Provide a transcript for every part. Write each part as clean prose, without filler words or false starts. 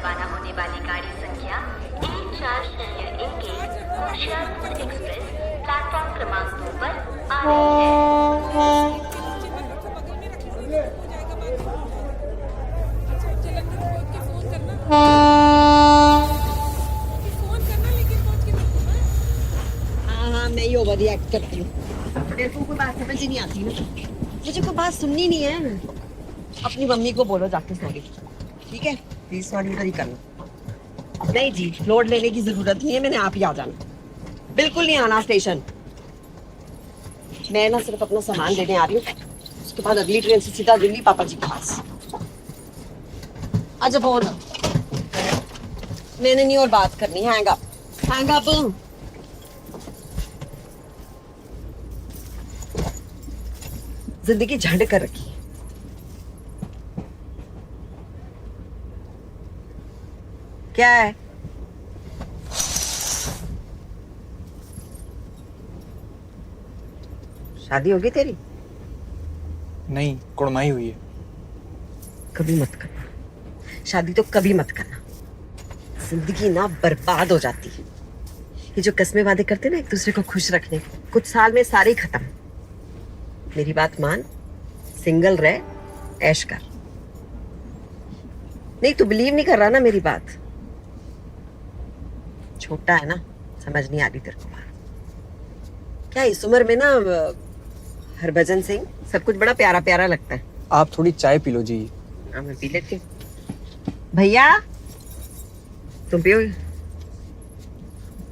रवाना होने वाली गाड़ी संख्या 1401 होशियारपुर एक्सप्रेस प्लेटफॉर्म क्रमांक 2 पर आ रही है। हाँ मैं ही ओवर रिएक्ट करती हूँ। मेरे को कोई बात समझ ही नहीं आती ना, मुझे कोई बात सुननी नहीं है। अपनी मम्मी को बोलो जाके सॉरी, ठीक है? प्लीज सॉरी इधर ही करना। नहीं जी, लोड लेने की जरूरत नहीं है, मैंने आप ही आ जाना, बिल्कुल नहीं आना स्टेशन। मैं ना सिर्फ अपना सामान लेने आ रही हूँ, उसके बाद अगली ट्रेन से सीधा दिल्ली पापा जी के पास। अच्छा बोल, मैंने नहीं और बात करनी। Hang up, hang up. जिंदगी झंड कर रखी है। क्या है? शादी होगी तेरी? नहीं, कुड़माई हुई है। कभी मत करना शादी, तो कभी मत करना। जिंदगी ना बर्बाद हो जाती है। ये जो कस्में वादे करते ना एक दूसरे को खुश रखने, कुछ साल में सारे ही खत्म। मेरी बात मान, सिंगल रह, ऐश कर। नहीं तू बिलीव नहीं कर रहा ना मेरी बात। छोटा है ना, समझ नहीं आ रही तेरे को बात। क्या इस उम्र में ना हरभजन सिंह सब कुछ बड़ा प्यारा प्यारा लगता है। आप थोड़ी चाय पी लो जी। हाँ मैं पी लेती हूँ। भैया तुम पियोगे?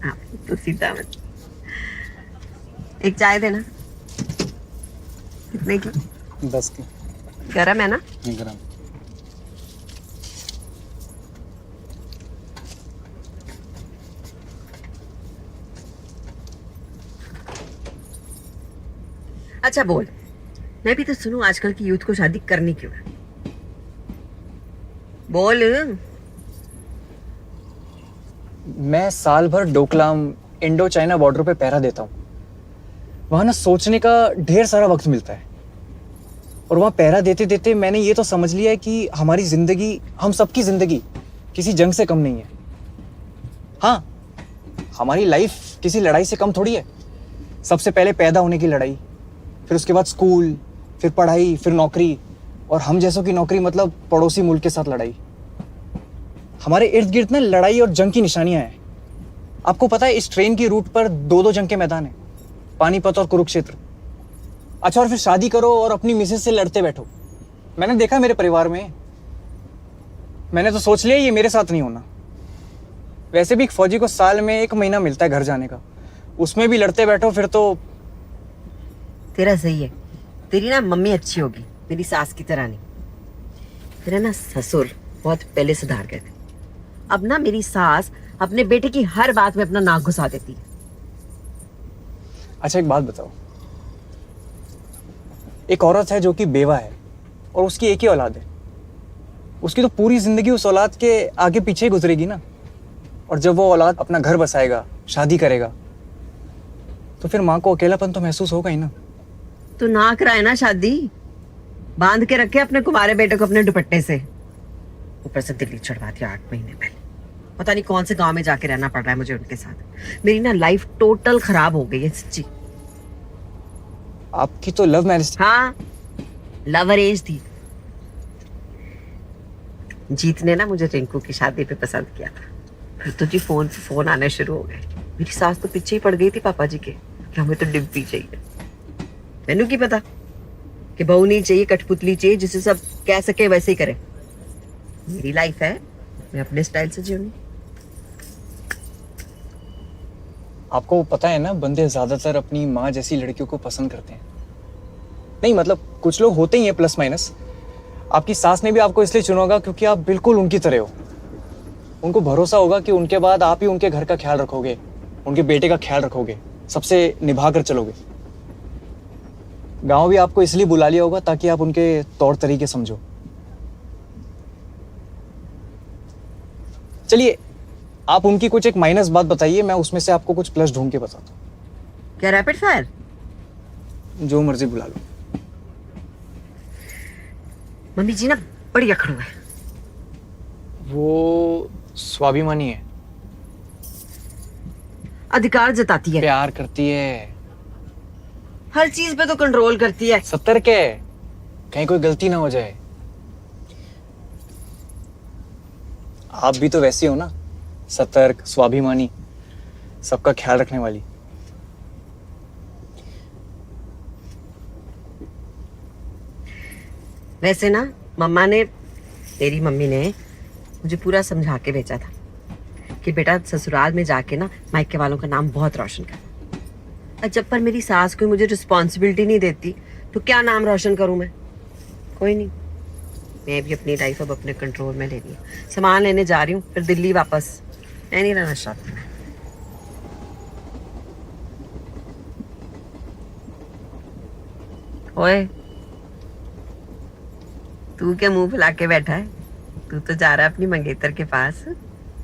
हाँ तो सीधा मत। एक चाय देना। कितने की? 10 की। गरम है ना? गरम। अच्छा बोल, मैं भी तो सुनूं आजकल की यूथ को शादी करनी क्यों है? बोल। मैं साल भर डोकलाम इंडो चाइना बॉर्डर पे पहरा देता हूँ। वहां ना सोचने का ढेर सारा वक्त मिलता है, और वहां पहरा देते देते मैंने ये तो समझ लिया है कि हमारी जिंदगी, हम सबकी जिंदगी किसी जंग से कम नहीं है। हाँ, हमारी लाइफ किसी लड़ाई से कम थोड़ी है। सबसे पहले पैदा होने की लड़ाई, फिर उसके बाद स्कूल, फिर पढ़ाई, फिर नौकरी, और हम जैसों की नौकरी मतलब पड़ोसी मुल्क के साथ लड़ाई। हमारे इर्द गिर्द में लड़ाई और जंग की निशानियां हैं। आपको पता है इस ट्रेन की रूट पर दो जंग के मैदान हैं, पानीपत और कुरुक्षेत्र। अच्छा, और फिर शादी करो और अपनी मिसेज से लड़ते बैठो। मैंने देखा मेरे परिवार में, मैंने तो सोच लिया ये मेरे साथ नहीं होना। वैसे भी एक फौजी को साल में 1 महीना मिलता है घर जाने का, उसमें भी लड़ते बैठो फिर तो। तेरा सही है, तेरी ना मम्मी अच्छी होगी, मेरी सास की तरह नहीं। तेरा ना ससुर बहुत पहले सुधार गए थे। अब ना मेरी सास अपने बेटे की हर बात में अपना नाक घुसा देती है। अच्छा एक बात बताओ, एक औरत है जो कि बेवा है और उसकी एक ही औलाद है, उसकी तो पूरी जिंदगी उस औलाद के आगे पीछे ही गुजरेगी ना। और जब वो औलाद अपना घर बसाएगा, शादी करेगा, तो फिर माँ को अकेलापन तो महसूस होगा ही ना। तो ना कराए ना शादी, बांध के रखे अपने कुमारे बेटे को अपने दुपट्टे से। ऊपर से दिल्ली चढ़वा दिया 8 महीने पहले। पता नहीं कौन से गांव में जाके रहना पड़ रहा है मुझे उनके साथ। मेरी ना लाइफ टोटल खराब हो गई है सच्ची। आपकी तो लव मैरिज? हाँ, लव अरेंज थी। जीत ने ना मुझे रिंकू की शादी पे पसंद किया था। फिर तो जी फोन पे फोन आने शुरू हो गए। मेरी सास तो पीछे ही पड़ गई थी पापा जी के कि हमें तो डिम्पी चाहिए। मैनू की पता कि बहू नहीं चाहिए, कठपुतली चाहिए जिसे सब कह सके वैसे ही करे। मेरी लाइफ है, मैं अपने स्टाइल से जीऊंगी। आपको पता है ना, बंदे ज्यादातर अपनी माँ जैसी लड़कियों को पसंद करते हैं। नहीं मतलब कुछ लोग होते ही हैं प्लस माइनस। आपकी सास ने भी आपको इसलिए चुना होगा क्योंकि आप बिल्कुल उनकी तरह हो। उनको भरोसा होगा कि उनके बाद आप ही उनके घर का ख्याल रखोगे, उनके बेटे का ख्याल रखोगे, सबसे निभा कर चलोगे। गांव भी आपको इसलिए बुला लिया होगा ताकि आप उनके तौर तरीके समझो। चलिए, आप उनकी कुछ एक माइनस बात बताइए, मैं उसमें से आपको कुछ प्लस ढूंढ के बताता हूँ। क्या रैपिड फायर? जो मर्जी बुला लो। मम्मी जी ना बड़ी अखड़ू है। वो स्वाभिमानी है, अधिकार जताती है, प्यार करती है, हर चीज पे तो कंट्रोल करती है। सतर्क है, कहीं कोई गलती ना हो जाए। आप भी तो वैसी हो ना, सतर्क, स्वाभिमानी, सबका ख्याल रखने वाली। वैसे ना तेरी मम्मी ने मुझे पूरा समझा के भेजा था कि बेटा ससुराल में जाके ना मायके वालों का नाम बहुत रोशन कर। और जब पर मेरी सास कोई मुझे रिस्पॉन्सिबिलिटी नहीं देती तो क्या नाम रोशन करूं मैं? कोई नहीं, मैं भी अपनी लाइफ अब अपने कंट्रोल में ले रही हूँ। सामान लेने जा रही हूँ, फिर दिल्ली वापस। मैं नहीं रहना चाहती। ओए, तू क्या मुंह फुला के बैठा है? तू तो जा रहा है अपनी मंगेतर के पास।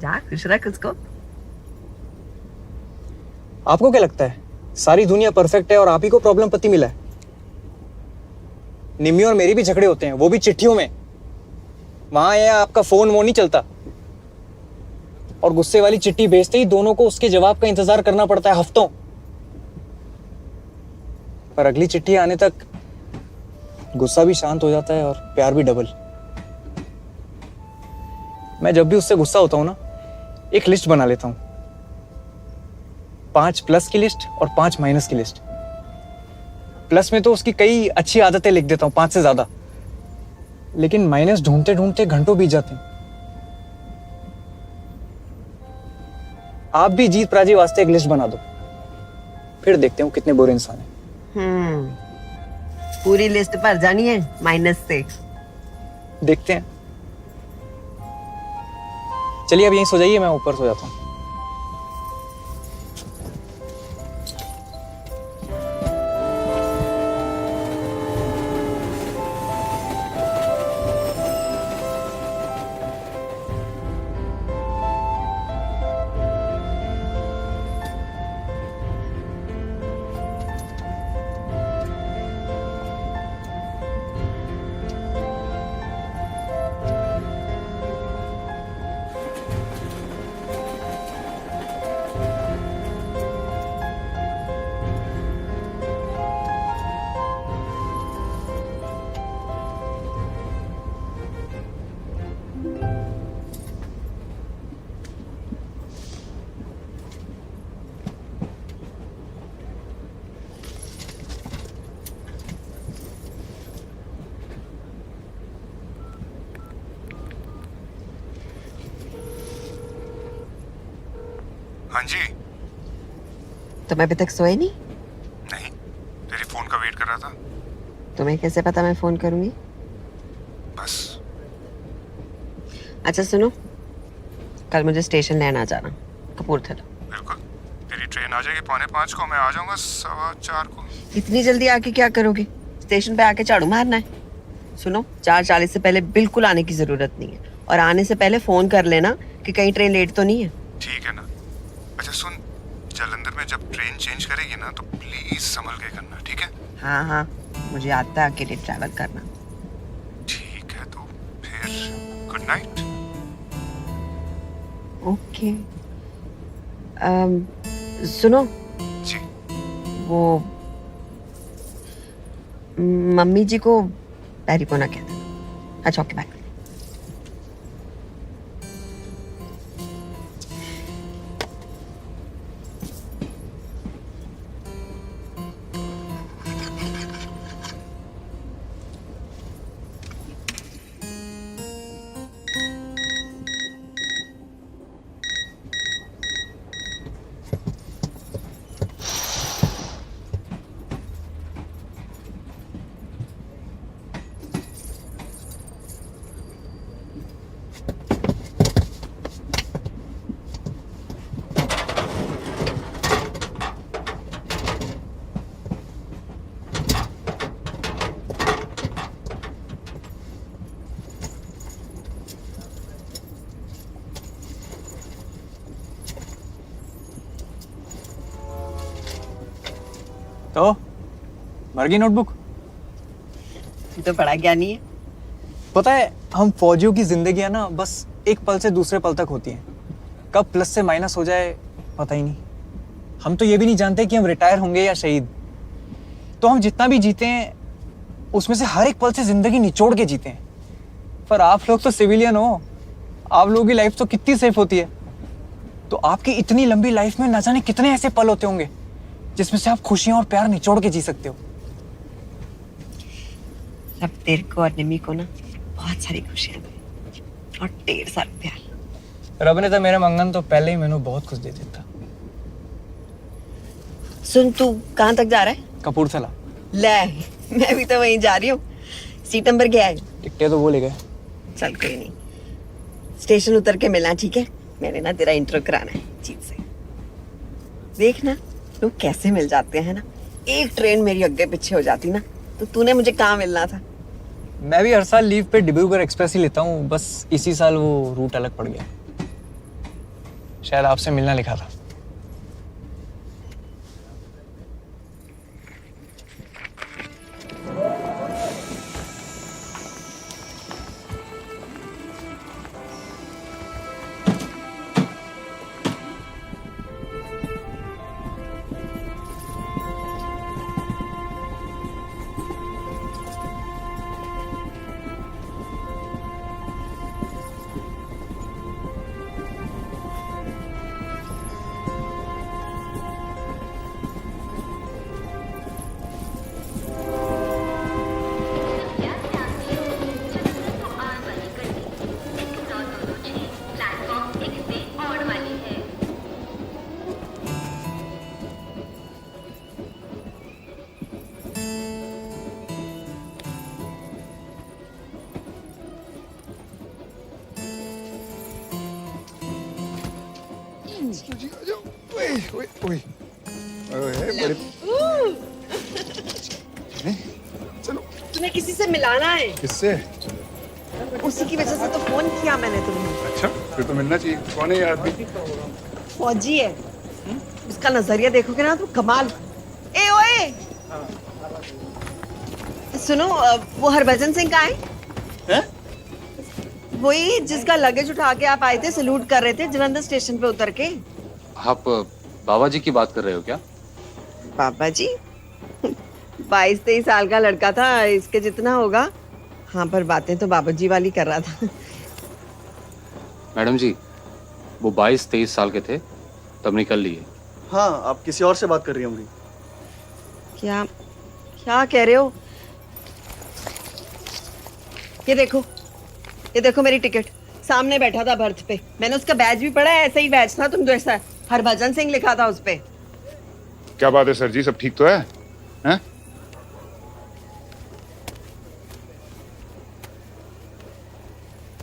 जा, खुश रख उसको। आपको क्या लगता है सारी दुनिया परफेक्ट है और आप ही को प्रॉब्लम पति मिला है? निम्मी और मेरी भी झगड़े होते हैं, वो भी चिट्ठियों में। वहां ये आपका फोन वो नहीं चलता, और गुस्से वाली चिट्ठी भेजते ही दोनों को उसके जवाब का इंतजार करना पड़ता है हफ्तों। पर अगली चिट्ठी आने तक गुस्सा भी शांत हो जाता है और प्यार भी डबल। मैं जब भी उससे गुस्सा होता हूं ना, एक लिस्ट बना लेता हूं, 5 प्लस की लिस्ट और 5 माइनस की लिस्ट। प्लस में तो उसकी कई अच्छी आदतें लिख देता हूं, 5 से ज्यादा, लेकिन माइनस ढूंढते ढूंढते घंटों बीत जाते हैं। आप भी जीत पराजय वास्ते एक लिस्ट बना दो, फिर देखते हैं कितने बुरे इंसान हैं। पूरी लिस्ट भर जानी है माइनस से। देखते हैं। चलिए अब यहीं सो जाइए, मैं ऊपर सो जाता हूँ। हाँ जी। तुम अभी तक सोए नहीं? नहीं, तेरे फोन का वेट कर रहा था। तुम्हें कैसे पता मैं फोन करूंगी? बस। अच्छा सुनो, कल मुझे स्टेशन लेने आ जाना, कपूरथला। बिल्कुल, तेरी ट्रेन आ जाएगी 4:45 को, मैं आ जाऊंगा 4:15 को। इतनी जल्दी आके क्या करोगे? स्टेशन पे आके झाड़ू मारना है? सुनो, 4:40 से पहले बिल्कुल आने की जरूरत नहीं है, और आने से पहले फोन कर लेना कि कहीं ट्रेन लेट तो नहीं है। ठीक है ना। अच्छा सुन, जालंधर में जब ट्रेन चेंज करेगी ना तो प्लीज संभल के करना, ठीक है? हाँ हाँ, मुझे आता है अकेले ट्रैवल करना। ठीक है, तो फिर गुड नाइट। ओके। सुनो, जी। वो मम्मी जी को पैरिपोना कहते हैं। अच्छा ओके, बाय। तो भर गई नोटबुक? तो बड़ा ज्ञानी है। पता है, हम फौजियों की जिंदगी है ना, बस एक पल से दूसरे पल तक होती हैं। कब प्लस से माइनस हो जाए पता ही नहीं। हम तो ये भी नहीं जानते कि हम रिटायर होंगे या शहीद। तो हम जितना भी जीते हैं उसमें से हर एक पल से जिंदगी निचोड़ के जीते हैं। पर आप लोग तो सिविलियन हो, आप लोगों की लाइफ तो कितनी सेफ होती है। तो आपकी इतनी लंबी लाइफ में न जाने कितने ऐसे पल होते होंगे जिसमें से आप खुशियां और प्यार निचोड़ के जी सकते हो। अब तेरे को और निमी को ना बहुत सारी खुशियां दी और ढेर सारा प्यार। रब ने तो मेरे मंगन तो पहले ही मैंने बहुत कुछ दे दिया था। सुन, तू कहाँ तक जा रहा है? कपूरथला। ले, मैं भी तो वहीं जा रही हूँ। सीट नंबर क्या है? टिकटें तो वो ले गए। चल कोई नहीं, स्टेशन उतर के मिलना, ठीक है? मैंने ना तेरा इंट्रो कराना है जीत से। देखना लोग कैसे मिल जाते हैं ना। एक ट्रेन मेरी आगे पीछे हो जाती ना तो तूने मुझे कहाँ मिलना था। मैं भी हर साल लीव पे डिब्रूगढ़ एक्सप्रेस ही लेता हूँ, बस इसी साल वो रूट अलग पड़ गया। शायद आपसे मिलना लिखा था। प्लेटफॉर्म 1 पे और वाली है। चलो। तुम्हें किसी से मिलाना है? किससे? उसी की वजह से तो फोन किया मैंने तुम्हें। अच्छा, फिर तो मिलना चाहिए। कौन है ये आदमी? फौजी है। उसका नजरिया देखोगे ना तो कमाल। ए ओए, सुनो, वो हरभजन सिंह कहाँ है? वही जिसका लगेज उठा के आप आए थे, सलूट कर रहे थे जलंधर स्टेशन पे उतर के। आप बाबा जी की बात कर रहे हो क्या? बाबा जी? 22-23 साल का लड़का था, इसके जितना होगा। हाँ, पर बातें तो बाबा जी वाली कर रहा था। मैडम जी, वो 22-23 साल के थे तब निकल लिए। हाँ, आप किसी और से बात कर रही होंगी। क्या क्या कह रहे हो? ये देखो मेरी टिकट। सामने बैठा था बर्थ पे, मैंने उसका बैज भी पढ़ा है। ऐसा ही बैज था तुम जैसा, हरभजन सिंह लिखा था उस पे। क्या बात है सर जी, सब ठीक तो है? हैं?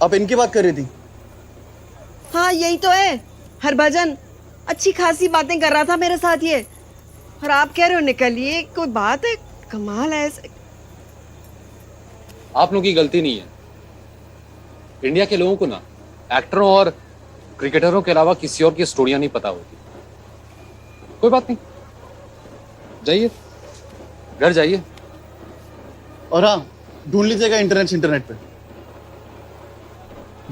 आप इनकी बात कर रही थी? हाँ, यही तो है हरभजन। अच्छी खासी बातें कर रहा था मेरे साथ ये, और आप कह रहे हो निकलिए। कोई बात है? कमाल है ऐसे। आप लोगों की गलती नहीं है। इंडिया के लोगों को ना एक्टरों और क्रिकेटरों के अलावा किसी और की स्टोरियां नहीं पता होती। कोई बात नहीं, जाइए घर जाइए। और हाँ, ढूंढ लीजिएगा इंटरनेट पे।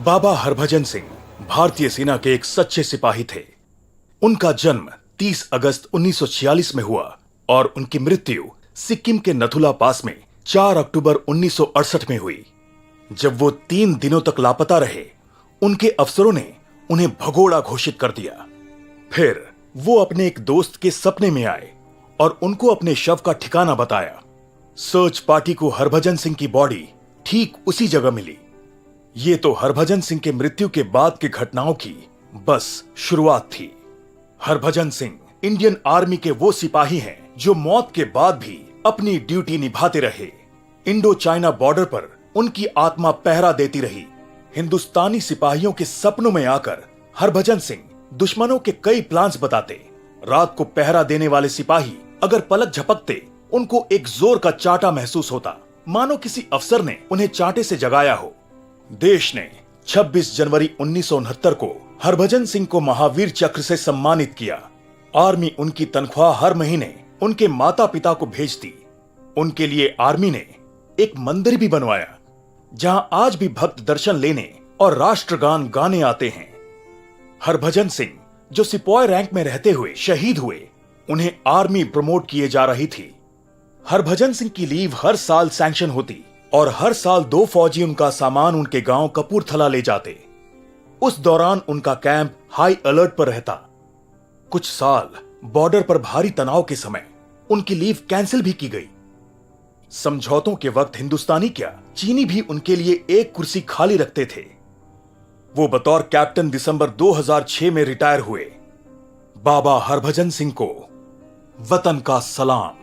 बाबा हरभजन सिंह भारतीय सेना के एक सच्चे सिपाही थे। उनका जन्म 30 अगस्त 1946 में हुआ और उनकी मृत्यु सिक्किम के नथुला पास में 4 अक्टूबर 1968 में हुई। जब वो 3 दिनों तक लापता रहे, उनके अफसरों ने उन्हें भगोड़ा घोषित कर दिया। फिर वो अपने एक दोस्त के सपने में आए और उनको अपने शव का ठिकाना बताया। सर्च पार्टी को हरभजन सिंह की बॉडी ठीक उसी जगह मिली। ये तो हरभजन सिंह के मृत्यु के बाद की घटनाओं की बस शुरुआत थी। हरभजन सिंह इंडियन आर्मी के वो सिपाही हैं जो मौत के बाद भी अपनी ड्यूटी निभाते रहे। इंडो चाइना बॉर्डर पर उनकी आत्मा पहरा देती रही। हिंदुस्तानी सिपाहियों के सपनों में आकर हरभजन सिंह दुश्मनों के कई प्लान्स बताते। रात को पहरा देने वाले सिपाही अगर पलक झपकते, उनको एक जोर का चाटा महसूस होता, मानो किसी अफसर ने उन्हें चांटे से जगाया हो। देश ने 26 जनवरी 1969 को हरभजन सिंह को महावीर चक्र से सम्मानित किया। आर्मी उनकी तनख्वाह हर महीने उनके माता पिता को भेजती। उनके लिए आर्मी ने एक मंदिर भी बनवाया, जहां आज भी भक्त दर्शन लेने और राष्ट्रगान गाने आते हैं। हरभजन सिंह जो सिपाही रैंक में रहते हुए शहीद हुए, उन्हें आर्मी प्रमोट किए जा रही थी। हरभजन सिंह की लीव हर साल सैंक्शन होती और हर साल 2 फौजी उनका सामान उनके गांव कपूरथला ले जाते। उस दौरान उनका कैंप हाई अलर्ट पर रहता। कुछ साल बॉर्डर पर भारी तनाव के समय उनकी लीव कैंसिल भी की गई। समझौतों के वक्त हिंदुस्तानी क्या, चीनी भी उनके लिए एक कुर्सी खाली रखते थे। वो बतौर कैप्टन दिसंबर 2006 में रिटायर हुए। बाबा हरभजन सिंह को वतन का सलाम।